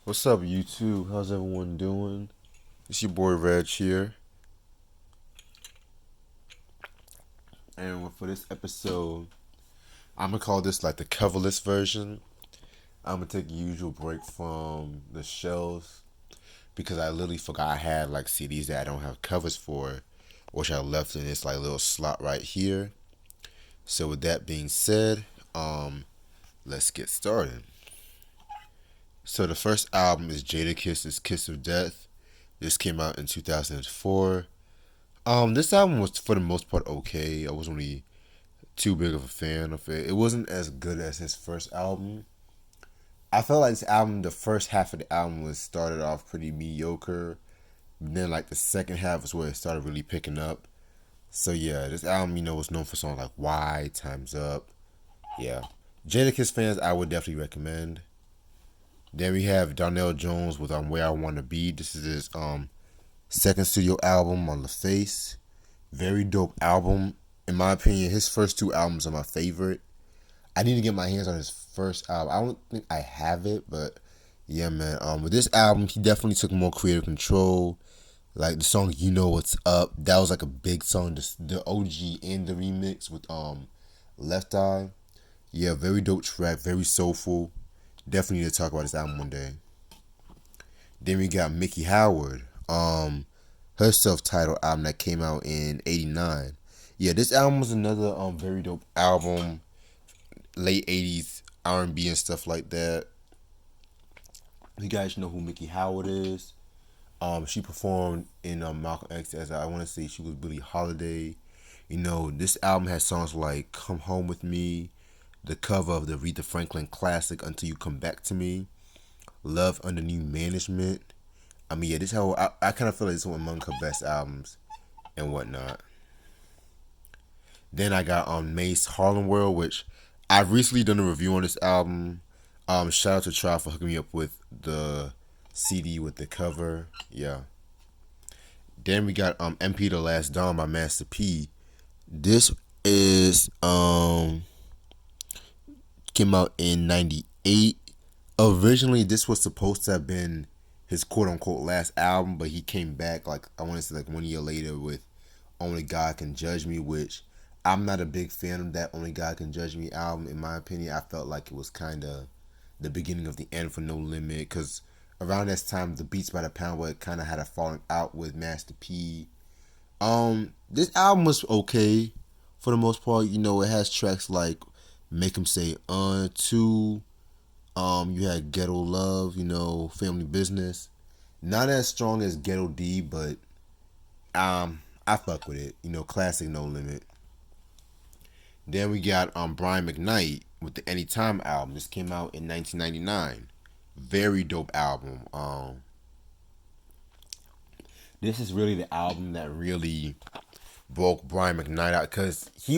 What's up, YouTube? How's everyone doing? It's your boy Reg here, and for this episode, I'm gonna call this like the coverless version. I'm gonna take a usual break from the shelves because I literally forgot I had like CDs that I don't have covers for, which I left in this like little slot right here. So with that being said, let's get started. So the first album is Jadakiss's "Kiss of Death." This came out in 2004. This album was for the most part okay. I wasn't really too big of a fan of it. It wasn't as good as his first album. I felt like this album, the first half of the album was started off pretty mediocre. Then like the second half is where it started really picking up. So yeah, this album, was known for songs like Why, Time's Up. Yeah. Jadakiss fans, I would definitely recommend. Then we have Darnell Jones with Where I Wanna Be. This is his second studio album on the Face. Very dope album. In my opinion, his first two albums are my favorite. I need to get my hands on his first album. I don't think I have it, but yeah, man. With this album, he definitely took more creative control. Like the song "You Know What's Up," that was like a big song. The OG and the remix with Left Eye. Yeah, very dope track, very soulful. Definitely need to talk about this album one day. Then we got Mickey Howard. Her self-titled album that came out in '89. Yeah, this album was another very dope album. Late '80s R&B and stuff like that. You guys know who Mickey Howard is. She performed in Malcolm X as I want to say she was Billie Holiday. This album has songs like "Come Home with Me," the cover of the Aretha Franklin classic "Until You Come Back to Me," "Love Under New Management." I mean, yeah, this whole I kind of feel like it's one among her best albums and whatnot. Then I got on Mace Harlem World, which I've recently done a review on this album. Shout out to Try for hooking me up with the CD with the cover. Yeah. Then we got MP The Last Dawn by Master P. This is came out in '98. Originally this was supposed to have been his quote unquote last album, but he came back like I want to say like 1 year later with Only God Can Judge Me, which I'm not a big fan of that Only God Can Judge Me album. In my opinion, I felt like it was kind of the beginning of the end for No Limit because around this time, the Beats by the Pound where it kind of had a falling out with Master P. This album was okay for the most part. It has tracks like Make 'Em Say Two. You had Ghetto Love. Family Business. Not as strong as Ghetto D, but I fuck with it. Classic No Limit. Then we got Brian McKnight with the Anytime album. This came out in 1999. Very dope album. This is really the album that really broke Brian McKnight out because he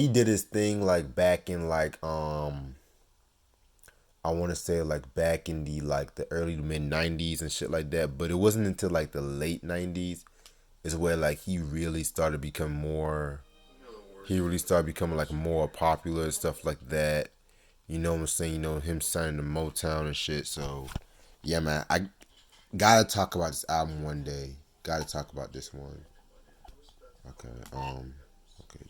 did his thing like back in like I want to say like back in the early to mid '90s and shit like that. But it wasn't until like the late '90s is where like he really started becoming more. He really started becoming like more popular and stuff like that. You know what I'm saying? Him signing to Motown and shit. So yeah, man, I gotta talk about this album one day. Gotta talk about this one. Okay. Okay.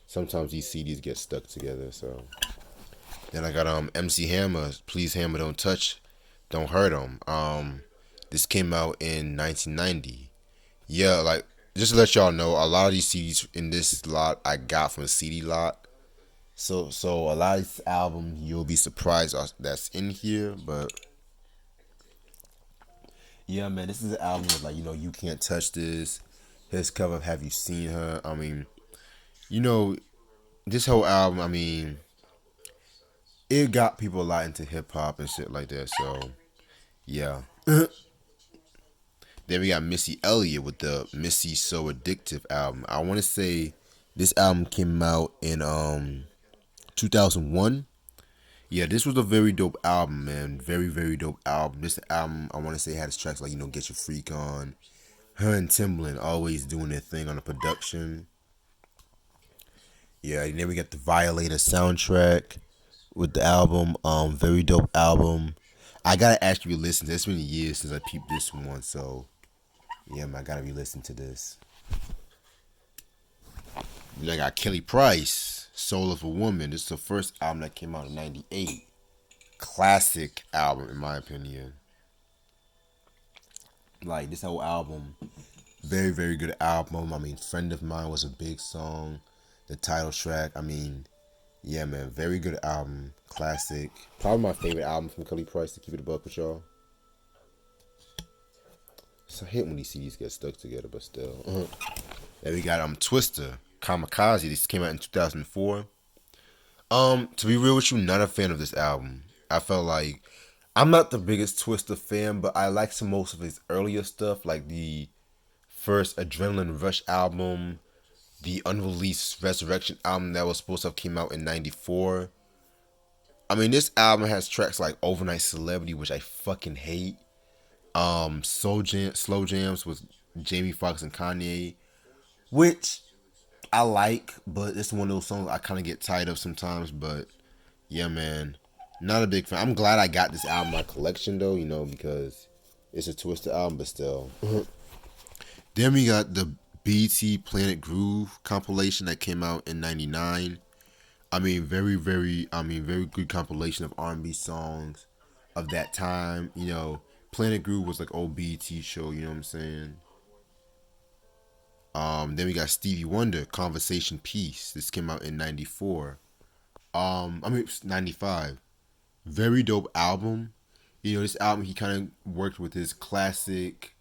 Sometimes these CDs get stuck together. So then I got MC Hammer. Please Hammer, don't touch, don't hurt him. This came out in 1990. Yeah, like just to let y'all know, a lot of these CDs in this lot I got from a CD lot. So a lot of this album you'll be surprised that's in here, but yeah, man, this is an album with like you can't touch this. His cover of Have You Seen Her? I mean, you know this whole album. I mean, it got people a lot into hip hop and shit like that. So yeah. Then we got Missy Elliott with the Missy So Addictive album. I want to say this album came out in 2001. Yeah, this was a very dope album, man. Very, very dope album. This album, I want to say, had its tracks like, Get Your Freak On. Her and Timbaland always doing their thing on the production. Yeah, and then we got the Violator soundtrack with the album. Very dope album. I gotta actually listen to it. It's been years since I peeped this one, so yeah, man, I gotta re-listen to this. Then I got Kelly Price, Soul of a Woman. This is the first album that came out in '98. Classic album, in my opinion. Like, this whole album, very, very good album. I mean, Friend of Mine was a big song. The title track, I mean, yeah, man, very good album. Classic. Probably my favorite album from Kelly Price, to keep it a buck with y'all. It's a hit when these CDs get stuck together, but still. Then we got Twister, Kamikaze. This came out in 2004. To be real with you, not a fan of this album. I felt like I'm not the biggest Twister fan, but I like some most of his earlier stuff, like the first Adrenaline Rush album, the unreleased Resurrection album that was supposed to have came out in '94. I mean, this album has tracks like Overnight Celebrity, which I fucking hate. Slow Jams with Jamie Foxx and Kanye, which I like, but it's one of those songs I kind of get tired of sometimes. But yeah, man, not a big fan. I'm glad I got this album in my collection though, because it's a Twister album, but still. Then we got the BT Planet Groove compilation that came out in '99. I mean, very good compilation of R&B songs of that time. Planet Groove was like old BT show. You know what I'm saying? Then we got Stevie Wonder, Conversation Piece. This came out in '94. '95. Very dope album. This album he kind of worked with his classic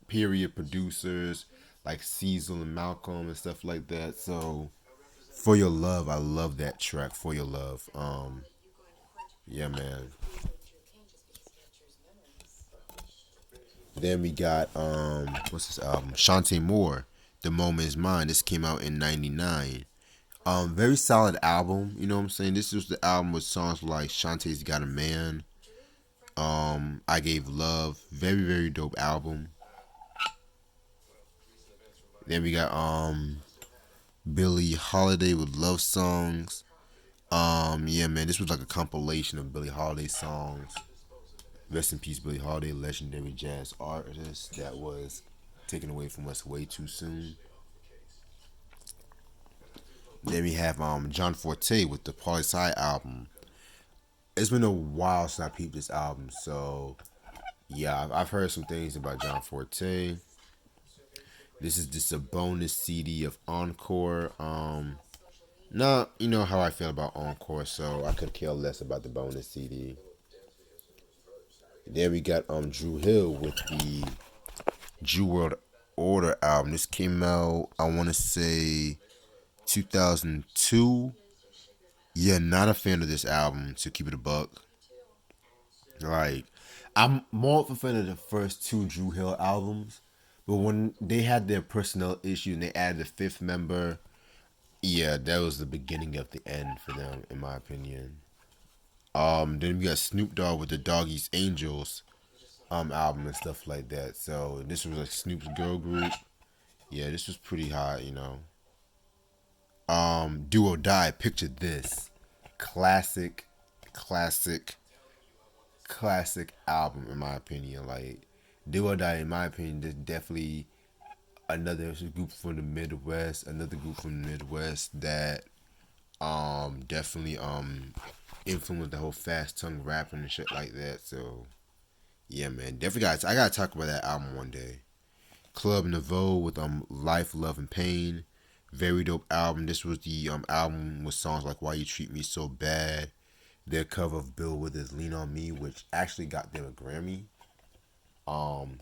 period producers like Cecil and Malcolm and stuff like that. So For Your Love, I love that track. For Your Love. Yeah, man. Then we got what's this album? Shantae Moore, The Moment Is Mine. This came out in '99. Very solid album. You know what I'm saying? This was the album with songs like Shantae's Got a Man. I Gave Love. Very, very dope album. Then we got Billie Holiday with Love Songs. Yeah, man, this was like a compilation of Billie Holiday songs. Rest in peace, Billie Holiday, legendary jazz artist that was taken away from us way too soon. Then we have John Forte with the Poli Sci album. It's been a while since I peeped this album, so yeah, I've heard some things about John Forte. This is just a bonus CD of Encore. Not how I feel about Encore, so I could care less about the bonus CD. Then we got Drew Hill with the Jew World Order album. This came out, I want to say, 2002. Yeah, not a fan of this album, to keep it a buck. Like, I'm more of a fan of the first two Drew Hill albums, but when they had their personnel issue and they added the fifth member, yeah, that was the beginning of the end for them, in my opinion. Then we got Snoop Dogg with the Doggy's Angels album and stuff like that. So this was like Snoop's girl group. Yeah, this was pretty hot. Do or Die. Picture this, classic, classic, classic album in my opinion. Like Do or Die, in my opinion, there's definitely another group from the Midwest, that definitely influenced the whole fast tongue rapping and shit like that. So yeah, man, definitely I gotta talk about that album one day. Club Nouveau with Life, Love and Pain. Very dope album. This was the album with songs like Why You Treat Me So Bad. Their cover of Bill Withers' Lean on Me, which actually got them a Grammy.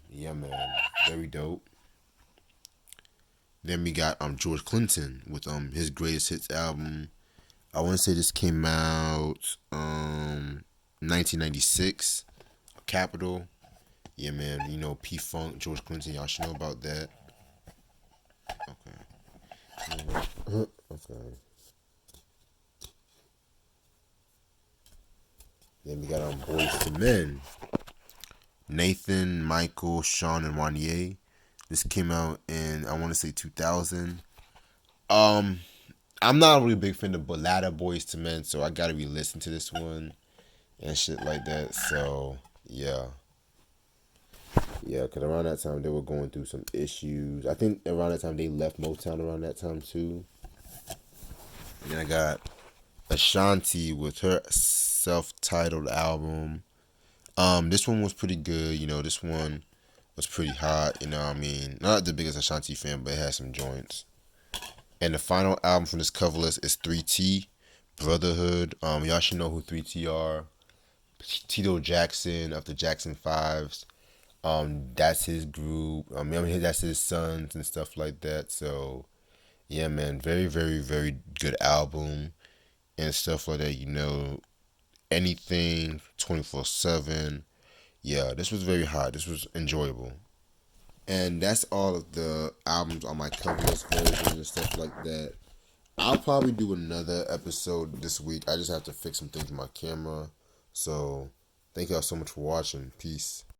Yeah, man, very dope. Then we got George Clinton with his greatest hits album. I want to say this came out 1996. Capital. Yeah, man. P Funk, George Clinton. Y'all should know about that. Okay. Okay. Then we got Boys to Men. Nathan, Michael, Sean, and Wanye. This came out in, I want to say, 2000. I'm not a really big fan of Ballada Boys to Men, so I gotta re-listen to this one and shit like that. So yeah, yeah, because around that time they were going through some issues. I think around that time they left Motown around that time too. And then I got Ashanti with her self-titled album. This one was pretty good. This one was pretty hot. I mean, not the biggest Ashanti fan, but it had some joints. And the final album from this cover list is 3T, Brotherhood. Y'all should know who 3T are. Tito Jackson of the Jackson Fives. That's his group. I mean, that's his sons and stuff like that. So yeah, man, very, very, very good album and stuff like that. Anything 24/7. Yeah, this was very hot. This was enjoyable. And that's all of the albums on my cover list version and stuff like that. I'll probably do another episode this week. I just have to fix some things with my camera. So, thank y'all so much for watching. Peace.